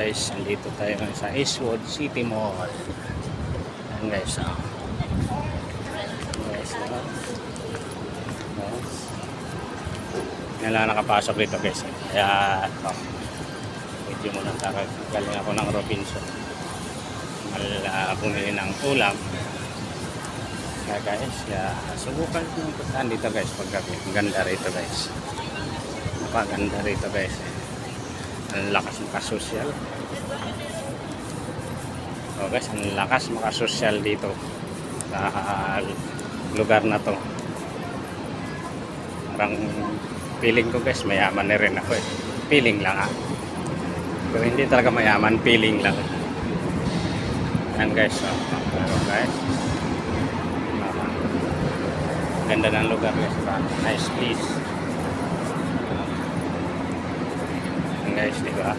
guys, andito tayo ngayon sa Eastwood City Mall. Ayan guys, guys, guys. Yan lang nakapasok dito guys. Kaya ito, medyo muna galing ako ng Robinson. Bumili ng ulam. Kaya guys, subukan yung puntahan dito guys paggabi. Ang ganda rito guys. Napaganda rito guys. Ang lakas makasosyal. So guys, ang lakas makasosyal dito sa lugar na to. Parang feeling ko guys, mayaman na rin ako eh. Feeling lang Pero hindi talaga mayaman, feeling lang. Yan guys, pero guys, ganda ng lugar guys. Nice place. Yan guys, diba?